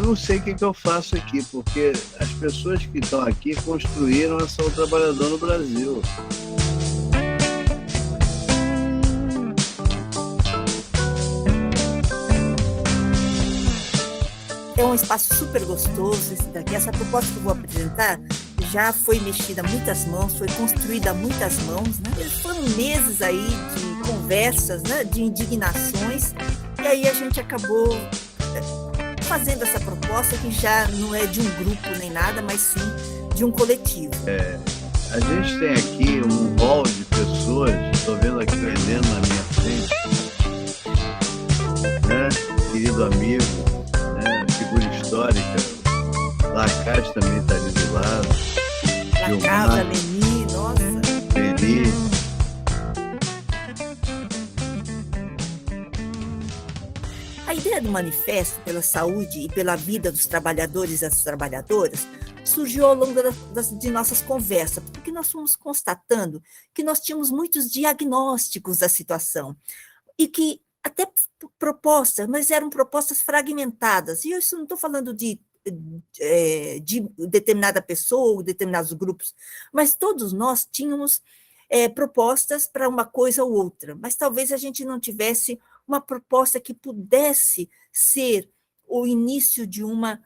não sei o que eu faço aqui, porque as pessoas que estão aqui construíram a saúde do trabalhador no Brasil. É um espaço super gostoso esse daqui. Essa proposta que eu vou apresentar já foi mexida a muitas mãos, foi construída a muitas mãos, né? Foram meses aí de conversas, né? De indignações, e aí a gente acabou fazendo essa proposta que já não é de um grupo nem nada, mas sim de um coletivo. A gente tem aqui um rol de pessoas, estou vendo aqui o Heleno na minha frente, né? Querido amigo, né? Figura histórica, Lacaz também está ali do lado. Lacaz, Leni, nossa. Leni. A ideia do Manifesto pela Saúde e pela Vida dos Trabalhadores e das Trabalhadoras surgiu ao longo de nossas conversas, porque nós fomos constatando que nós tínhamos muitos diagnósticos da situação e que até propostas, mas eram propostas fragmentadas. E eu isso não estou falando de determinada pessoa ou determinados grupos, mas todos nós tínhamos propostas para uma coisa ou outra, mas talvez a gente não tivesse uma proposta que pudesse ser o início de uma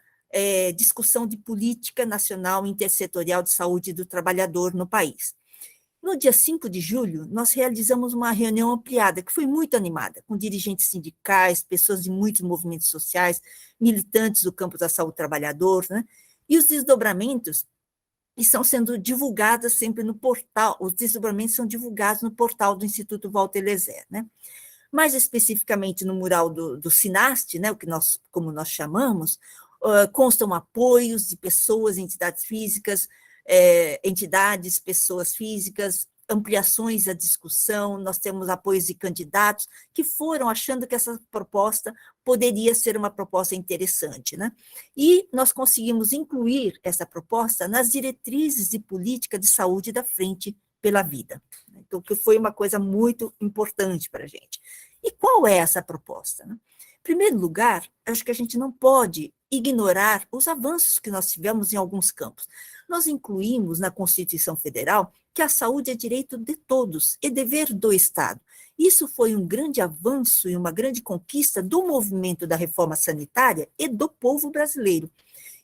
discussão de política nacional intersetorial de saúde do trabalhador no país. No dia 5 de julho, nós realizamos uma reunião ampliada, que foi muito animada, com dirigentes sindicais, pessoas de muitos movimentos sociais, militantes do campo da saúde do trabalhador, né? E os desdobramentos estão sendo divulgados sempre no portal, os desdobramentos são divulgados no portal do Instituto Walter Eliezer, né? Mais especificamente no mural do SINAST, né, como nós chamamos, constam apoios de pessoas, entidades físicas, pessoas físicas, ampliações da discussão, nós temos apoios de candidatos que foram achando que essa proposta poderia ser uma proposta interessante, né? E nós conseguimos incluir essa proposta nas diretrizes de política de saúde da Frente pela Vida. Então, que foi uma coisa muito importante para a gente. E qual é essa proposta? Em primeiro lugar, acho que a gente não pode ignorar os avanços que nós tivemos em alguns campos. Nós incluímos na Constituição Federal que a saúde é direito de todos e dever do Estado. Isso foi um grande avanço e uma grande conquista do movimento da reforma sanitária e do povo brasileiro.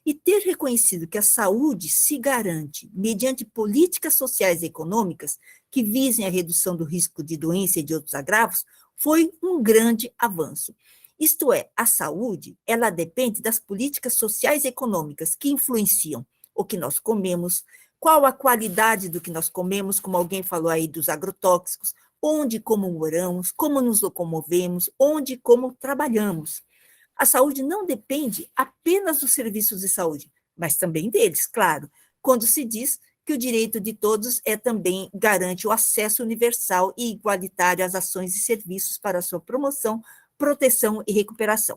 E ter reconhecido que a saúde se garante mediante políticas sociais e econômicas que visem a redução do risco de doença e de outros agravos foi um grande avanço. Isto é, a saúde, ela depende das políticas sociais e econômicas que influenciam o que nós comemos, qual a qualidade do que nós comemos, como alguém falou aí dos agrotóxicos, onde e como moramos, como nos locomovemos, onde e como trabalhamos. A saúde não depende apenas dos serviços de saúde, mas também deles, claro, quando se diz que o direito de todos também garante o acesso universal e igualitário às ações e serviços para a sua promoção, proteção e recuperação.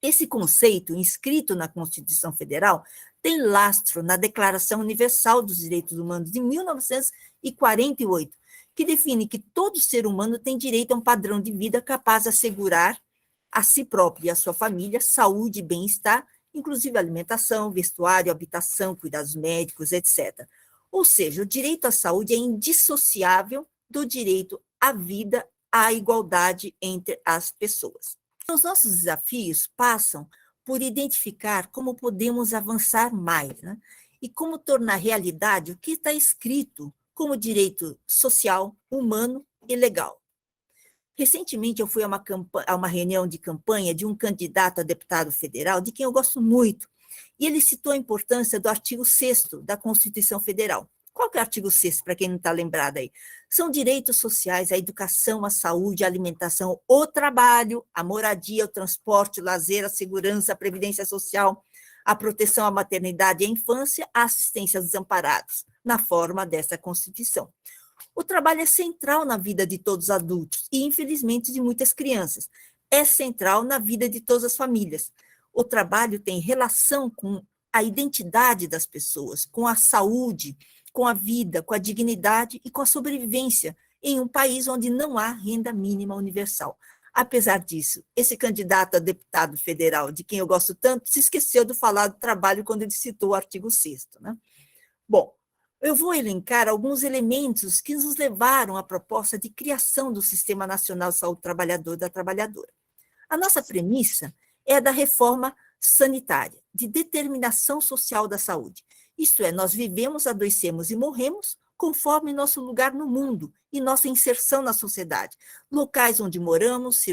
Esse conceito, inscrito na Constituição Federal, tem lastro na Declaração Universal dos Direitos Humanos de 1948, que define que todo ser humano tem direito a um padrão de vida capaz de assegurar a si próprio e à sua família saúde e bem-estar, inclusive alimentação, vestuário, habitação, cuidados médicos, etc. Ou seja, o direito à saúde é indissociável do direito à vida, à igualdade entre as pessoas. Os nossos desafios passam por identificar como podemos avançar mais, né? E como tornar realidade o que está escrito como direito social, humano e legal. Recentemente, eu fui a uma reunião de campanha de um candidato a deputado federal, de quem eu gosto muito, e ele citou a importância do artigo 6º da Constituição Federal. Qual que é o artigo 6º, para quem não está lembrado aí? São direitos sociais, a educação, a saúde, a alimentação, o trabalho, a moradia, o transporte, o lazer, a segurança, a previdência social, a proteção à maternidade e à infância, a assistência aos desamparados, na forma dessa Constituição. O trabalho é central na vida de todos os adultos e, infelizmente, de muitas crianças. É central na vida de todas as famílias. O trabalho tem relação com a identidade das pessoas, com a saúde, com a vida, com a dignidade e com a sobrevivência em um país onde não há renda mínima universal. Apesar disso, esse candidato a deputado federal, de quem eu gosto tanto, se esqueceu de falar do trabalho quando ele citou o artigo 6º, né? Bom, eu vou elencar alguns elementos que nos levaram à proposta de criação do Sistema Nacional de Saúde do Trabalhador e da Trabalhadora. A nossa premissa é a da reforma sanitária, de determinação social da saúde. Isto é, nós vivemos, adoecemos e morremos conforme nosso lugar no mundo e nossa inserção na sociedade, locais onde moramos,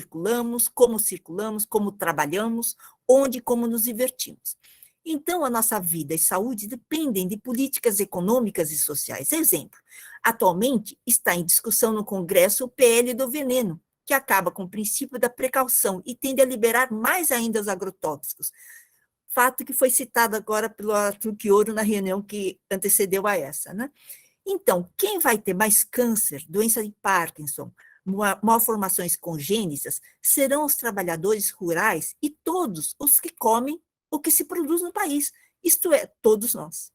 como trabalhamos, onde e como nos divertimos. Então, a nossa vida e saúde dependem de políticas econômicas e sociais. Exemplo, atualmente está em discussão no Congresso o PL do veneno, que acaba com o princípio da precaução e tende a liberar mais ainda os agrotóxicos. Fato que foi citado agora pelo Arthur Quioro na reunião que antecedeu a essa, né? Então, quem vai ter mais câncer, doença de Parkinson, malformações congênitas, serão os trabalhadores rurais e todos os que comem o que se produz no país, isto é, todos nós.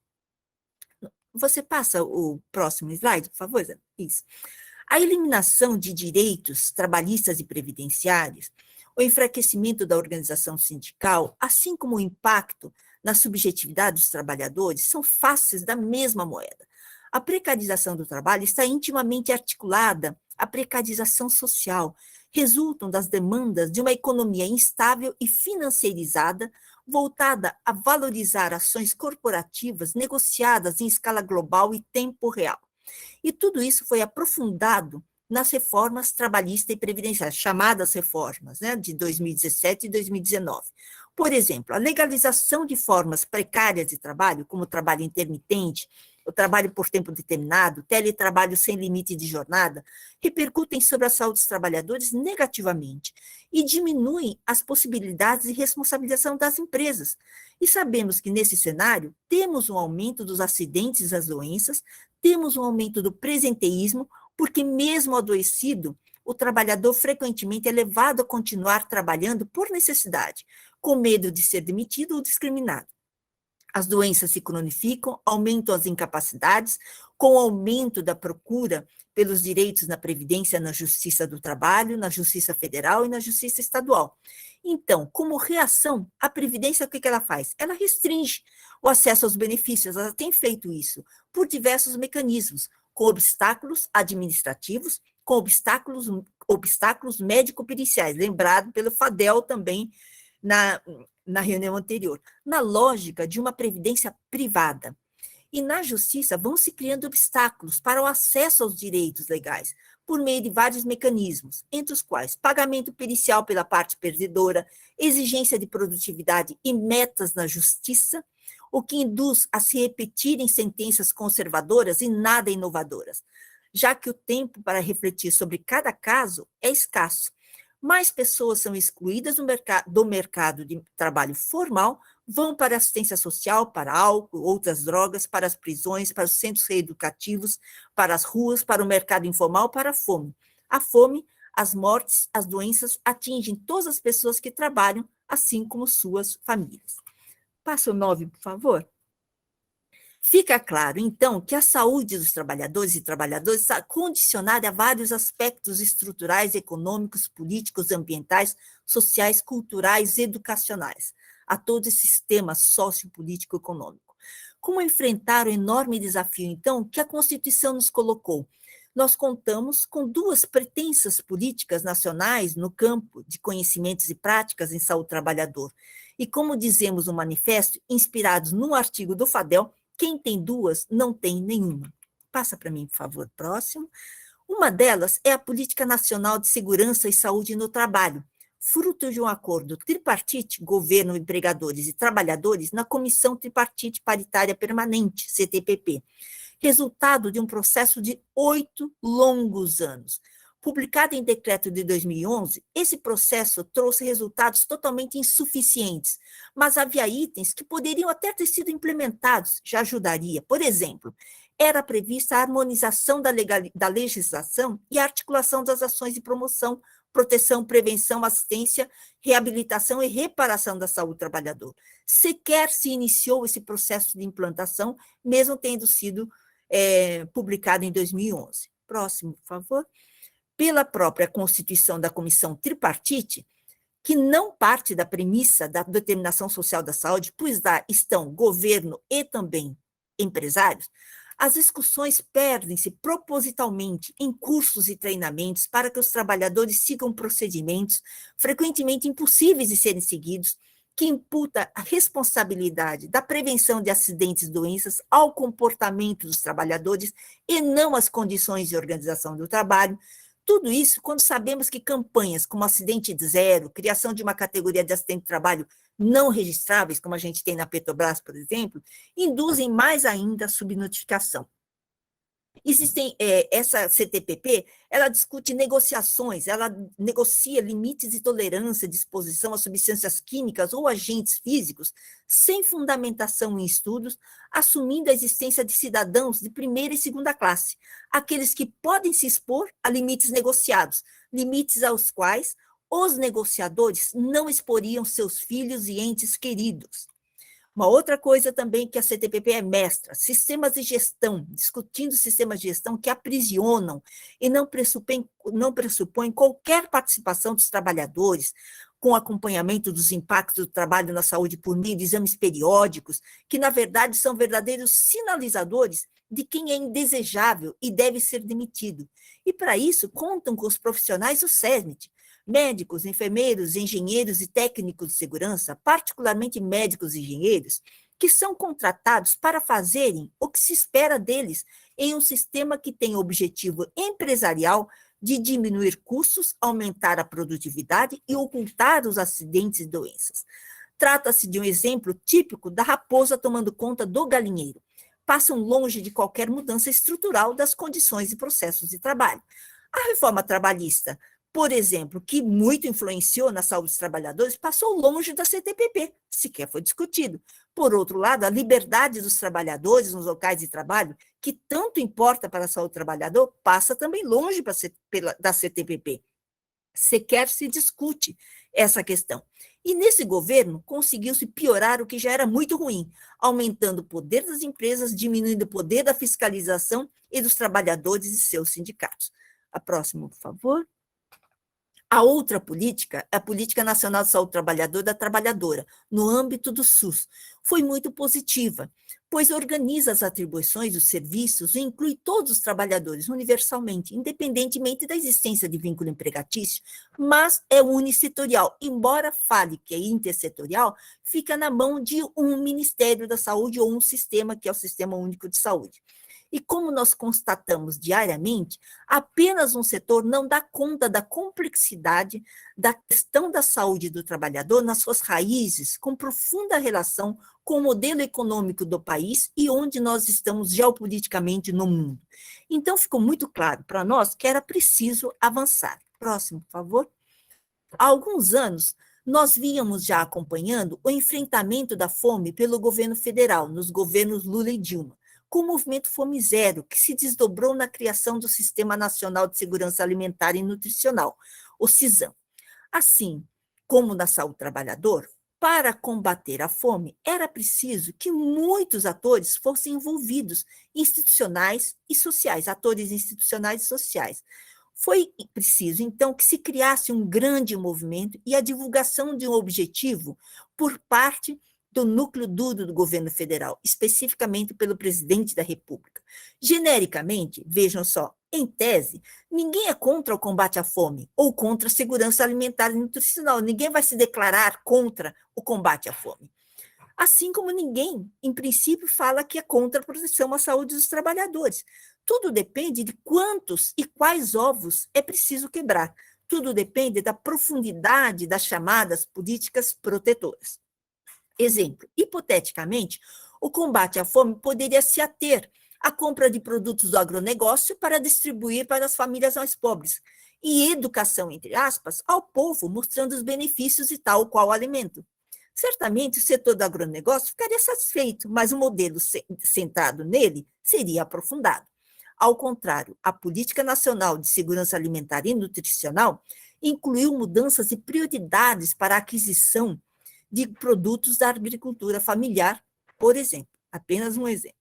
Você passa o próximo slide, por favor? Isso. A eliminação de direitos trabalhistas e previdenciários, o enfraquecimento da organização sindical, assim como o impacto na subjetividade dos trabalhadores, são faces da mesma moeda. A precarização do trabalho está intimamente articulada à precarização social, resultam das demandas de uma economia instável e financeirizada, voltada a valorizar ações corporativas negociadas em escala global e tempo real. E tudo isso foi aprofundado nas reformas trabalhistas e previdenciárias, chamadas reformas, né, de 2017 e 2019. Por exemplo, a legalização de formas precárias de trabalho, como o trabalho intermitente, o trabalho por tempo determinado, teletrabalho sem limite de jornada, repercutem sobre a saúde dos trabalhadores negativamente e diminuem as possibilidades de responsabilização das empresas. E sabemos que, nesse cenário, temos um aumento dos acidentes e das doenças, temos um aumento do presenteísmo, porque mesmo adoecido, o trabalhador frequentemente é levado a continuar trabalhando por necessidade, com medo de ser demitido ou discriminado. As doenças se cronificam, aumentam as incapacidades, com o aumento da procura pelos direitos na Previdência, na Justiça do Trabalho, na Justiça Federal e na Justiça Estadual. Então, como reação, a Previdência, o que ela faz? Ela restringe o acesso aos benefícios, ela tem feito isso por diversos mecanismos, com obstáculos administrativos, com obstáculos médico-periciais, lembrado pelo Fadel também na reunião anterior, na lógica de uma previdência privada. E na justiça vão se criando obstáculos para o acesso aos direitos legais, por meio de vários mecanismos, entre os quais pagamento pericial pela parte perdedora, exigência de produtividade e metas na justiça, o que induz a se repetirem sentenças conservadoras e nada inovadoras, já que o tempo para refletir sobre cada caso é escasso. Mais pessoas são excluídas do mercado de trabalho formal, vão para a assistência social, para álcool, outras drogas, para as prisões, para os centros reeducativos, para as ruas, para o mercado informal, para a fome. A fome, as mortes, as doenças atingem todas as pessoas que trabalham, assim como suas famílias. Passa o 9, por favor. Fica claro, então, que a saúde dos trabalhadores e trabalhadoras está condicionada a vários aspectos estruturais, econômicos, políticos, ambientais, sociais, culturais, educacionais, a todo esse sistema sociopolítico-econômico. Como enfrentar o enorme desafio, então, que a Constituição nos colocou? Nós contamos com duas pretensas políticas nacionais no campo de conhecimentos e práticas em saúde do trabalhador. E, como dizemos no manifesto, inspirados no artigo do Fadel, quem tem duas não tem nenhuma. Passa para mim, por favor, próximo. Uma delas é a Política Nacional de Segurança e Saúde no Trabalho, fruto de um acordo tripartite, governo, empregadores e trabalhadores, na Comissão Tripartite Paritária Permanente, CTPP, resultado de um processo de 8 longos anos. Publicado em decreto de 2011, esse processo trouxe resultados totalmente insuficientes, mas havia itens que poderiam até ter sido implementados, já ajudaria. Por exemplo, era prevista a harmonização da legislação e a articulação das ações de promoção, proteção, prevenção, assistência, reabilitação e reparação da saúde do trabalhador. Sequer se iniciou esse processo de implantação, mesmo tendo sido publicado em 2011. Próximo, por favor. pela própria constituição da comissão tripartite, que não parte da premissa da determinação social da saúde, pois lá estão governo e também empresários, as discussões perdem-se propositalmente em cursos e treinamentos para que os trabalhadores sigam procedimentos frequentemente impossíveis de serem seguidos, que imputa a responsabilidade da prevenção de acidentes e doenças ao comportamento dos trabalhadores e não às condições de organização do trabalho. Tudo isso quando sabemos que campanhas como acidente zero, criação de uma categoria de acidente de trabalho não registráveis, como a gente tem na Petrobras, por exemplo, induzem mais ainda a subnotificação. Essa CTPP, ela discute negociações, ela negocia limites de tolerância de exposição a substâncias químicas ou agentes físicos sem fundamentação em estudos, assumindo a existência de cidadãos de primeira e segunda classe, aqueles que podem se expor a limites negociados, limites aos quais os negociadores não exporiam seus filhos e entes queridos. Uma outra coisa também que a CTPP é mestra, sistemas de gestão, discutindo sistemas de gestão que aprisionam e não pressupõem qualquer participação dos trabalhadores, com acompanhamento dos impactos do trabalho na saúde por meio de exames periódicos, que, na verdade, são verdadeiros sinalizadores de quem é indesejável e deve ser demitido. E, para isso, contam com os profissionais do SESMIT, médicos, enfermeiros, engenheiros e técnicos de segurança, particularmente médicos e engenheiros, que são contratados para fazerem o que se espera deles em um sistema que tem o objetivo empresarial de diminuir custos, aumentar a produtividade e ocultar os acidentes e doenças. Trata-se de um exemplo típico da raposa tomando conta do galinheiro. Passam longe de qualquer mudança estrutural das condições e processos de trabalho. A reforma trabalhista, por exemplo, que muito influenciou na saúde dos trabalhadores, passou longe da CTPP, sequer foi discutido. Por outro lado, a liberdade dos trabalhadores nos locais de trabalho, que tanto importa para a saúde do trabalhador, passa também longe da CTPP. Sequer se discute essa questão. E nesse governo conseguiu-se piorar o que já era muito ruim, aumentando o poder das empresas, diminuindo o poder da fiscalização e dos trabalhadores e seus sindicatos. A próxima, por favor. A outra política é a Política Nacional de Saúde do Trabalhador e da Trabalhadora, no âmbito do SUS. Foi muito positiva, pois organiza as atribuições dos serviços e inclui todos os trabalhadores universalmente, independentemente da existência de vínculo empregatício, mas é unissetorial, embora fale que é intersetorial, fica na mão de um Ministério da Saúde ou um sistema, que é o Sistema Único de Saúde. E como nós constatamos diariamente, apenas um setor não dá conta da complexidade da questão da saúde do trabalhador nas suas raízes, com profunda relação com o modelo econômico do país e onde nós estamos geopoliticamente no mundo. Então, ficou muito claro para nós que era preciso avançar. Próximo, por favor. Há alguns anos, nós víamos já acompanhando o enfrentamento da fome pelo governo federal, nos governos Lula e Dilma, com o movimento Fome Zero, que se desdobrou na criação do Sistema Nacional de Segurança Alimentar e Nutricional, o SISAM. Assim como na saúde do trabalhador, para combater a fome, era preciso que muitos atores fossem envolvidos, institucionais e sociais, atores institucionais e sociais. Foi preciso, então, que se criasse um grande movimento e a divulgação de um objetivo por parte do núcleo duro do governo federal, especificamente pelo presidente da República. Genericamente, vejam só, em tese, ninguém é contra o combate à fome ou contra a segurança alimentar e nutricional. Ninguém vai se declarar contra o combate à fome. Assim como ninguém, em princípio, fala que é contra a proteção à saúde dos trabalhadores. Tudo depende de quantos e quais ovos é preciso quebrar. Tudo depende da profundidade das chamadas políticas protetoras. Exemplo, hipoteticamente, o combate à fome poderia se ater à compra de produtos do agronegócio para distribuir para as famílias mais pobres e educação, entre aspas, ao povo, mostrando os benefícios de tal ou qual alimento. Certamente, o setor do agronegócio ficaria satisfeito, mas o modelo centrado nele seria aprofundado. Ao contrário, a Política Nacional de Segurança Alimentar e Nutricional incluiu mudanças e prioridades para a aquisição de produtos da agricultura familiar, por exemplo, apenas um exemplo.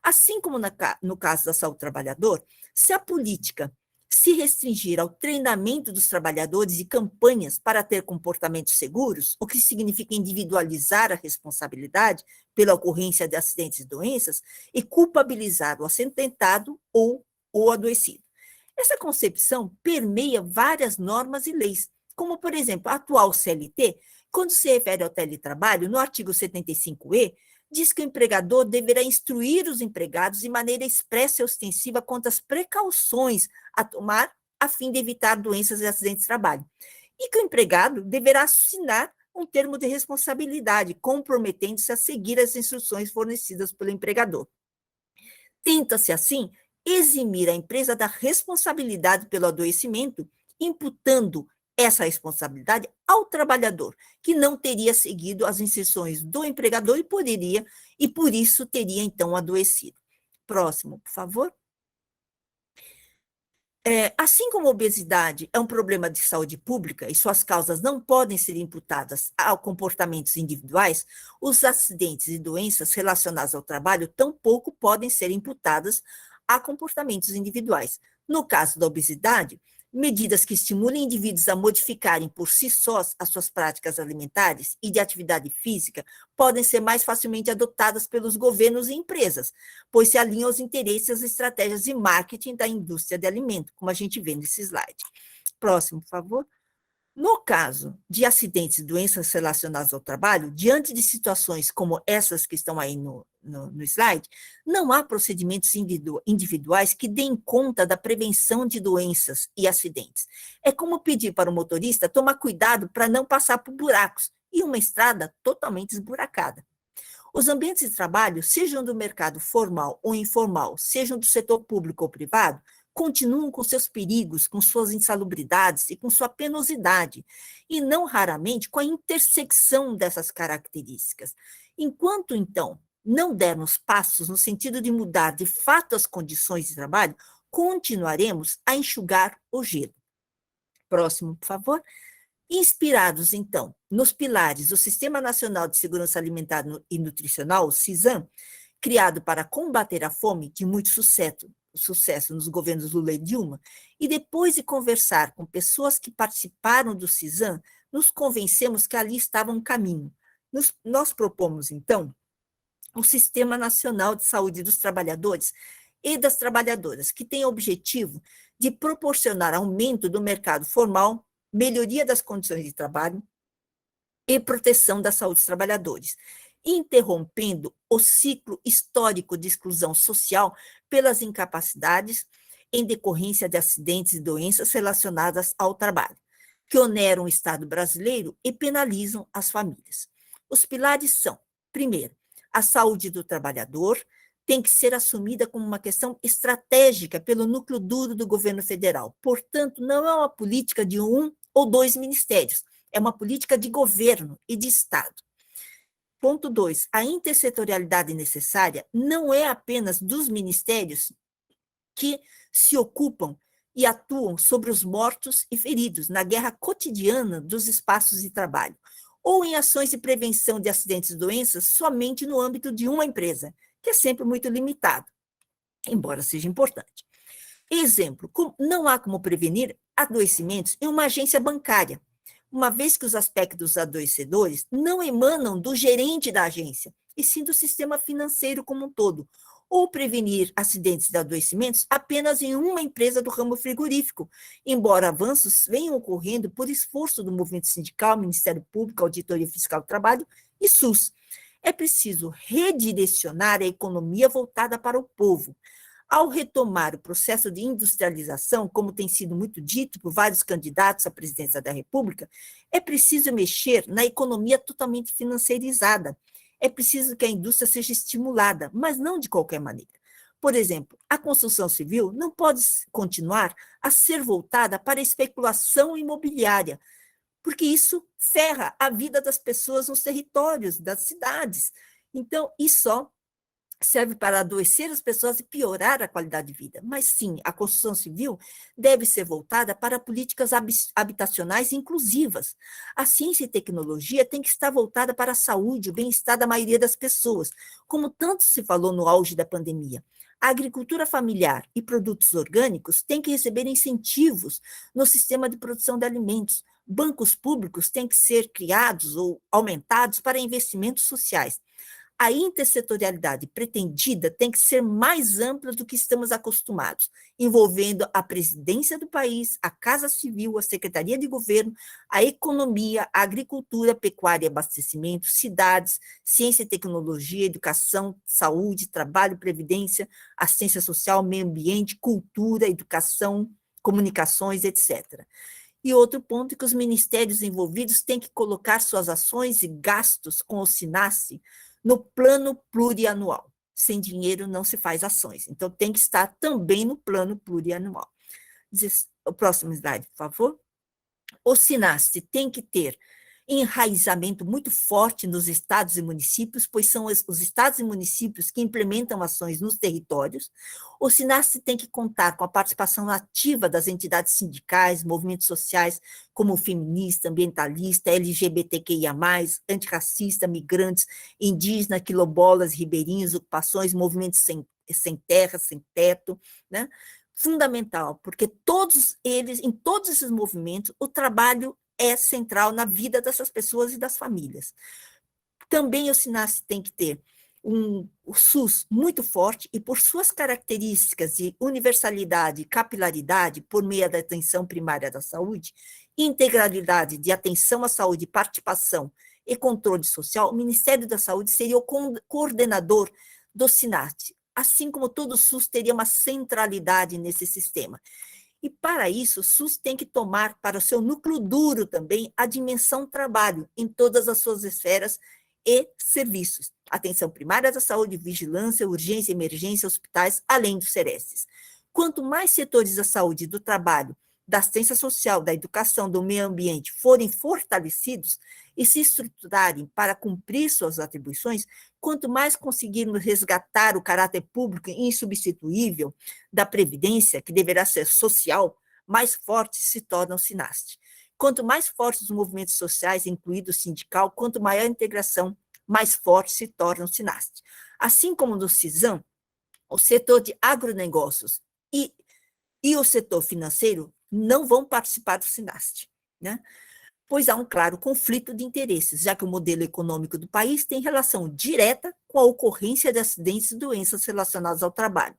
Assim como no caso da saúde do trabalhador, se a política se restringir ao treinamento dos trabalhadores e campanhas para ter comportamentos seguros, o que significa individualizar a responsabilidade pela ocorrência de acidentes e doenças, e culpabilizar o acidentado ou o adoecido. Essa concepção permeia várias normas e leis, como, por exemplo, a atual CLT, quando se refere ao teletrabalho, no artigo 75E, diz que o empregador deverá instruir os empregados de maneira expressa e ostensiva quanto às precauções a tomar a fim de evitar doenças e acidentes de trabalho, e que o empregado deverá assinar um termo de responsabilidade, comprometendo-se a seguir as instruções fornecidas pelo empregador. Tenta-se, assim, eximir a empresa da responsabilidade pelo adoecimento, imputando essa responsabilidade ao trabalhador, que não teria seguido as instruções do empregador e por isso teria, então, adoecido. Próximo, por favor. Assim como a obesidade é um problema de saúde pública e suas causas não podem ser imputadas a comportamentos individuais, os acidentes e doenças relacionados ao trabalho tampouco podem ser imputadas a comportamentos individuais. No caso da obesidade, medidas que estimulem indivíduos a modificarem por si sós as suas práticas alimentares e de atividade física podem ser mais facilmente adotadas pelos governos e empresas, pois se alinham aos interesses e às estratégias de marketing da indústria de alimento, como a gente vê nesse slide. Próximo, por favor. No caso de acidentes e doenças relacionadas ao trabalho, diante de situações como essas que estão aí no slide, não há procedimentos individuais que deem conta da prevenção de doenças e acidentes. É como pedir para o motorista tomar cuidado para não passar por buracos e uma estrada totalmente esburacada. Os ambientes de trabalho, sejam do mercado formal ou informal, sejam do setor público ou privado, continuam com seus perigos, com suas insalubridades e com sua penosidade, e não raramente com a intersecção dessas características. Enquanto, então, não dermos passos no sentido de mudar de fato as condições de trabalho, continuaremos a enxugar o gelo. Próximo, por favor. Inspirados, então, nos pilares do Sistema Nacional de Segurança Alimentar e Nutricional, o SISAM, criado para combater a fome, de muito sucesso nos governos Lula e Dilma, e depois de conversar com pessoas que participaram do SISAM, nos convencemos que ali estava um caminho. Nós propomos, então, o Sistema Nacional de Saúde dos Trabalhadores e das Trabalhadoras, que tem o objetivo de proporcionar aumento do mercado formal, melhoria das condições de trabalho e proteção da saúde dos trabalhadores, interrompendo o ciclo histórico de exclusão social pelas incapacidades em decorrência de acidentes e doenças relacionadas ao trabalho, que oneram o Estado brasileiro e penalizam as famílias. Os pilares são, primeiro, a saúde do trabalhador tem que ser assumida como uma questão estratégica pelo núcleo duro do governo federal. Portanto, não é uma política de um ou dois ministérios, é uma política de governo e de Estado. Ponto 2, a intersetorialidade necessária não é apenas dos ministérios que se ocupam e atuam sobre os mortos e feridos na guerra cotidiana dos espaços de trabalho, ou em ações de prevenção de acidentes e doenças somente no âmbito de uma empresa, que é sempre muito limitado, embora seja importante. Exemplo, não há como prevenir adoecimentos em uma agência bancária, uma vez que os aspectos adoecedores não emanam do gerente da agência, e sim do sistema financeiro como um todo, ou prevenir acidentes de adoecimentos apenas em uma empresa do ramo frigorífico, embora avanços venham ocorrendo por esforço do movimento sindical, Ministério Público, Auditoria Fiscal do Trabalho e SUS. É preciso redirecionar a economia voltada para o povo. Ao retomar o processo de industrialização, como tem sido muito dito por vários candidatos à presidência da República, é preciso mexer na economia totalmente financiarizada. É preciso que a indústria seja estimulada, mas não de qualquer maneira. Por exemplo, a construção civil não pode continuar a ser voltada para a especulação imobiliária, porque isso ferra a vida das pessoas nos territórios, das cidades. Então, e só serve para adoecer as pessoas e piorar a qualidade de vida. Mas sim, a construção civil deve ser voltada para políticas habitacionais inclusivas. A ciência e tecnologia tem que estar voltada para a saúde, o bem-estar da maioria das pessoas, como tanto se falou no auge da pandemia. A agricultura familiar e produtos orgânicos têm que receber incentivos no sistema de produção de alimentos. Bancos públicos têm que ser criados ou aumentados para investimentos sociais. A intersetorialidade pretendida tem que ser mais ampla do que estamos acostumados, envolvendo a presidência do país, a Casa Civil, a Secretaria de Governo, a economia, a agricultura, pecuária e abastecimento, cidades, ciência e tecnologia, educação, saúde, trabalho, previdência, assistência social, meio ambiente, cultura, educação, comunicações, etc. E outro ponto é que os ministérios envolvidos têm que colocar suas ações e gastos com o SINASSE no plano plurianual. Sem dinheiro não se faz ações. Então, tem que estar também no plano plurianual. O próximo slide, por favor. O SINASSE tem que ter enraizamento muito forte nos estados e municípios, pois são os estados e municípios que implementam ações nos territórios. O SINASSE tem que contar com a participação ativa das entidades sindicais, movimentos sociais, como o feminista, ambientalista, LGBTQIA+, antirracista, migrantes, indígenas, quilombolas, ribeirinhos, ocupações, movimentos sem terra, sem teto, né? Fundamental, porque todos eles, em todos esses movimentos, o trabalho é central na vida dessas pessoas e das famílias. Também o SINASSE tem que ter o SUS muito forte e, por suas características de universalidade e capilaridade, por meio da atenção primária da saúde, integralidade de atenção à saúde, participação e controle social, o Ministério da Saúde seria o coordenador do SINASSE, assim como todo o SUS teria uma centralidade nesse sistema. E, para isso, o SUS tem que tomar para o seu núcleo duro também a dimensão trabalho em todas as suas esferas e serviços. Atenção primária da saúde, vigilância, urgência, emergência, hospitais, além dos SERESTs. Quanto mais setores da saúde, do trabalho, da assistência social, da educação, do meio ambiente forem fortalecidos e se estruturarem para cumprir suas atribuições, quanto mais conseguirmos resgatar o caráter público insubstituível da Previdência, que deverá ser social, mais forte se torna o SINASSE. Quanto mais fortes os movimentos sociais, incluído o sindical, quanto maior a integração, mais forte se torna o SINASSE. Assim como no CISAM, o setor de agronegócios e o setor financeiro não vão participar do SINASSE, né? Pois há um claro conflito de interesses, já que o modelo econômico do país tem relação direta com a ocorrência de acidentes e doenças relacionadas ao trabalho.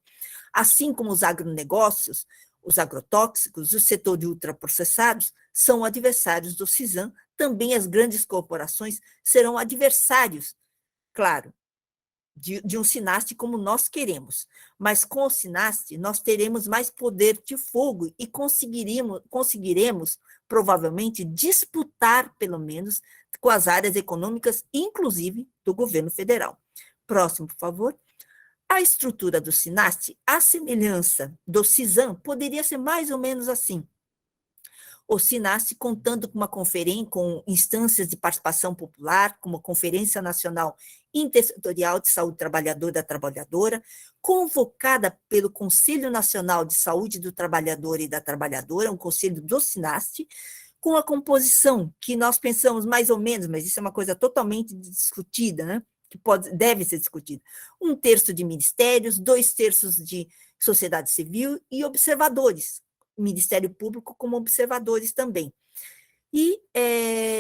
Assim como os agronegócios, os agrotóxicos e o setor de ultraprocessados são adversários do CISAM, também as grandes corporações serão adversários, claro, de um SINASSE como nós queremos, mas com o SINASSE nós teremos mais poder de fogo e conseguiremos provavelmente disputar, pelo menos, com as áreas econômicas, inclusive do governo federal. Próximo, por favor. A estrutura do SINASSE, à semelhança do CISAM, poderia ser mais ou menos assim. O SINASSE contando com uma conferência, com instâncias de participação popular, como a Conferência Nacional Intersetorial de Saúde Trabalhador da Trabalhadora, convocada pelo Conselho Nacional de Saúde do Trabalhador e da Trabalhadora, um conselho do SINASSE, com a composição que nós pensamos mais ou menos, mas isso é uma coisa totalmente discutida, né? Que deve ser discutida. 1/3 de ministérios, 2/3 de sociedade civil e observadores, Ministério Público como observadores também. E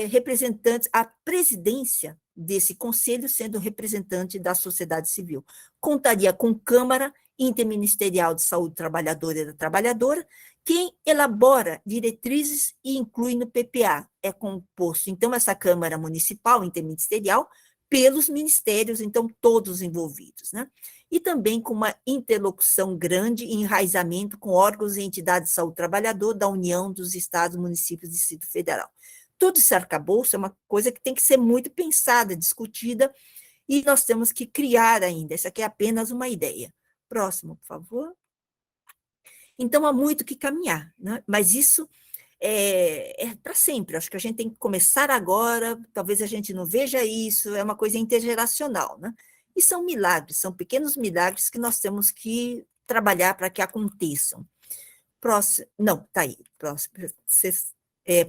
representantes, a presidência desse conselho sendo representante da sociedade civil. Contaria com Câmara Interministerial de Saúde Trabalhadora e da Trabalhadora, quem elabora diretrizes e inclui no PPA. É composto, então, essa Câmara Municipal Interministerial pelos ministérios, então, todos envolvidos, né? E também com uma interlocução grande e enraizamento com órgãos e entidades de saúde trabalhador da União dos Estados, Municípios e Distrito Federal. Todo esse arcabouço é uma coisa que tem que ser muito pensada, discutida, e nós temos que criar ainda. Essa aqui é apenas uma ideia. Próximo, por favor. Então, há muito que caminhar, né? Mas isso é para sempre. Acho que a gente tem que começar agora, talvez a gente não veja isso, é uma coisa intergeracional, né? E são milagres, são pequenos milagres que nós temos que trabalhar para que aconteçam. Próximo, não, está aí, próximo,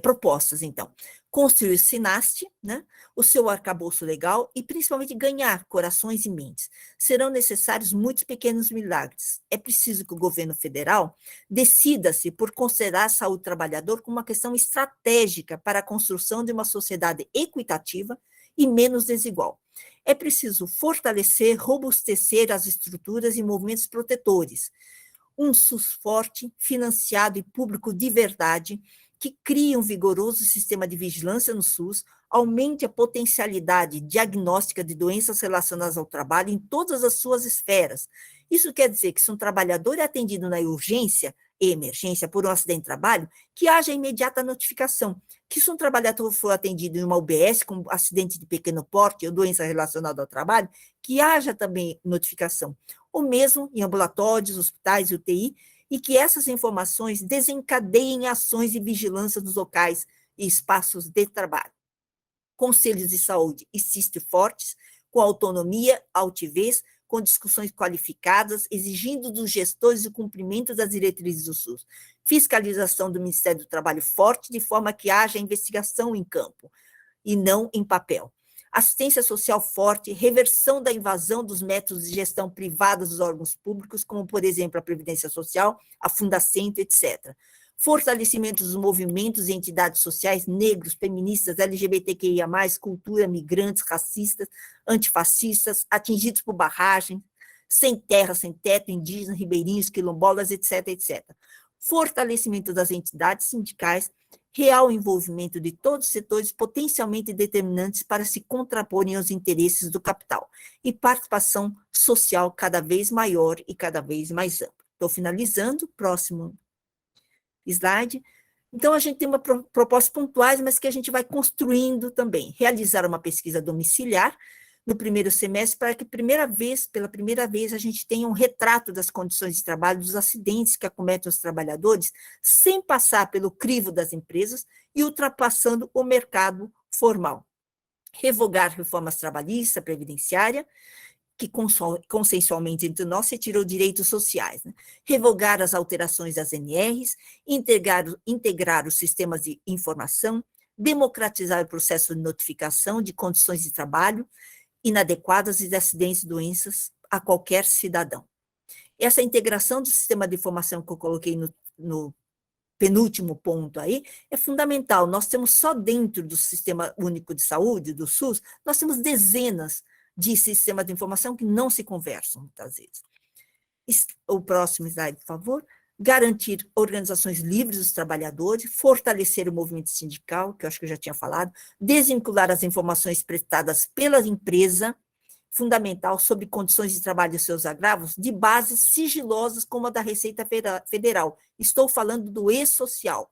propostas, então. Construir SINAST, né, o seu arcabouço legal e, principalmente, ganhar corações e mentes. Serão necessários muitos pequenos milagres. É preciso que o governo federal decida-se por considerar a saúde do trabalhador como uma questão estratégica para a construção de uma sociedade equitativa e menos desigual. É preciso fortalecer, robustecer as estruturas e movimentos protetores, um SUS forte, financiado e público de verdade, que crie um vigoroso sistema de vigilância no SUS, aumente a potencialidade diagnóstica de doenças relacionadas ao trabalho em todas as suas esferas. Isso quer dizer que se um trabalhador é atendido na urgência e emergência por um acidente de trabalho, que haja imediata notificação. Que se um trabalhador for atendido em uma UBS com acidente de pequeno porte ou doença relacionada ao trabalho, que haja também notificação. Ou mesmo em ambulatórios, hospitais e UTI, e que essas informações desencadeiem ações de vigilância dos locais e espaços de trabalho. Conselhos de saúde e CIST fortes, com autonomia, altivez, com discussões qualificadas, exigindo dos gestores o cumprimento das diretrizes do SUS. Fiscalização do Ministério do Trabalho forte, de forma que haja investigação em campo, e não em papel. Assistência social forte, reversão da invasão dos métodos de gestão privados dos órgãos públicos, como, por exemplo, a Previdência Social, a Fundacentro, etc. Fortalecimento dos movimentos e entidades sociais negros, feministas, LGBTQIA+, cultura, migrantes, racistas, antifascistas, atingidos por barragem, sem terra, sem teto, indígenas, ribeirinhos, quilombolas, etc., etc. Fortalecimento das entidades sindicais, real envolvimento de todos os setores potencialmente determinantes para se contraporem aos interesses do capital, e participação social cada vez maior e cada vez mais ampla. Estou finalizando, próximo slide. Então, a gente tem uma propostas pontuais, mas que a gente vai construindo também. Realizar uma pesquisa domiciliar no primeiro semestre, para que pela primeira vez, a gente tenha um retrato das condições de trabalho, dos acidentes que acometem os trabalhadores, sem passar pelo crivo das empresas e ultrapassando o mercado formal. Revogar reformas trabalhista, previdenciária, que consensualmente entre nós retirou direitos sociais, né? Revogar as alterações das NRs, integrar os sistemas de informação, democratizar o processo de notificação de condições de trabalho inadequadas e de acidentes e doenças a qualquer cidadão. Essa integração do sistema de informação que eu coloquei no penúltimo ponto aí, é fundamental. Nós temos só dentro do Sistema Único de Saúde, do SUS, nós temos dezenas de sistemas de informação que não se conversam, muitas vezes. O próximo slide, por favor. Garantir organizações livres dos trabalhadores, fortalecer o movimento sindical, que eu acho que eu já tinha falado, desvincular as informações prestadas pela empresa, fundamental, sobre condições de trabalho e seus agravos, de bases sigilosas como a da Receita Federal. Estou falando do e-social.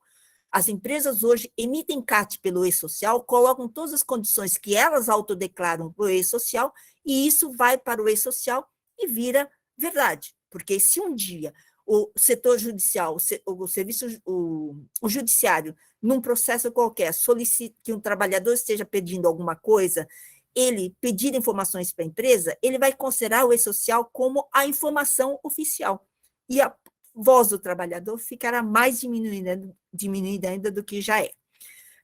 As empresas hoje emitem CAT pelo e-social, colocam todas as condições que elas autodeclaram para o e-social, e isso vai para o e-social e vira verdade. Porque se um dia o setor judicial, o judiciário, num processo qualquer, solicita que um trabalhador esteja pedindo alguma coisa, ele pedir informações para a empresa, ele vai considerar o e-social como a informação oficial. E a voz do trabalhador ficará mais diminuída ainda do que já é.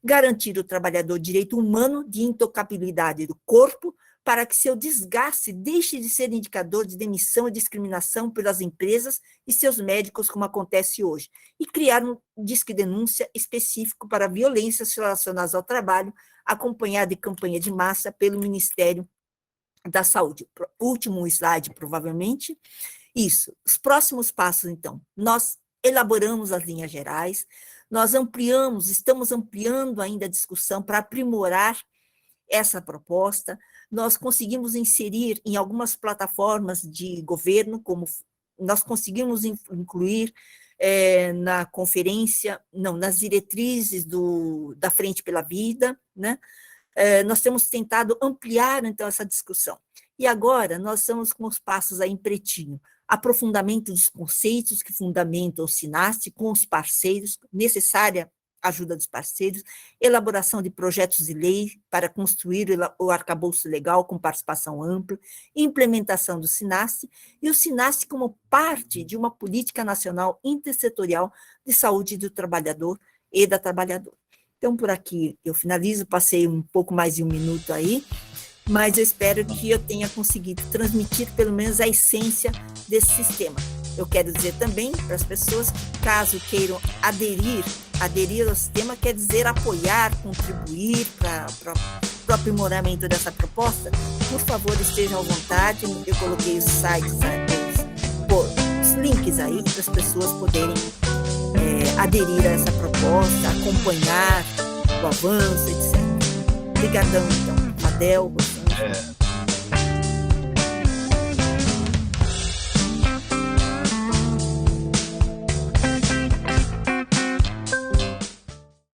Garantir ao trabalhador direito humano de intocabilidade do corpo, para que seu desgaste deixe de ser indicador de demissão e discriminação pelas empresas e seus médicos, como acontece hoje, e criar um disque denúncia específico para violências relacionadas ao trabalho, acompanhado de campanha de massa pelo Ministério da Saúde. Último slide, provavelmente. Isso. Os próximos passos, então. Nós elaboramos as linhas gerais, nós estamos ampliando ainda a discussão para aprimorar essa proposta. Nós conseguimos inserir em algumas plataformas de governo, como nós conseguimos incluir na conferência, não, nas diretrizes da Frente pela Vida, né? Nós temos tentado ampliar, então, essa discussão. E agora nós estamos com os passos aí em pretinho. Aprofundamento dos conceitos que fundamentam o SINAST com os parceiros, necessária ajuda dos parceiros, elaboração de projetos de lei para construir o arcabouço legal com participação ampla, implementação do SINASSE, e o SINASSE como parte de uma política nacional intersetorial de saúde do trabalhador e da trabalhadora. Então, por aqui eu finalizo, passei um pouco mais de 1 minuto aí, mas eu espero que eu tenha conseguido transmitir pelo menos a essência desse sistema. Eu quero dizer também para as pessoas que, caso queiram aderir ao sistema, quer dizer apoiar, contribuir para o aprimoramento dessa proposta, por favor, estejam à vontade. Eu coloquei os sites, os links aí para as pessoas poderem aderir a essa proposta, acompanhar o avanço, etc. Obrigadão, então, Adel, Rosângela.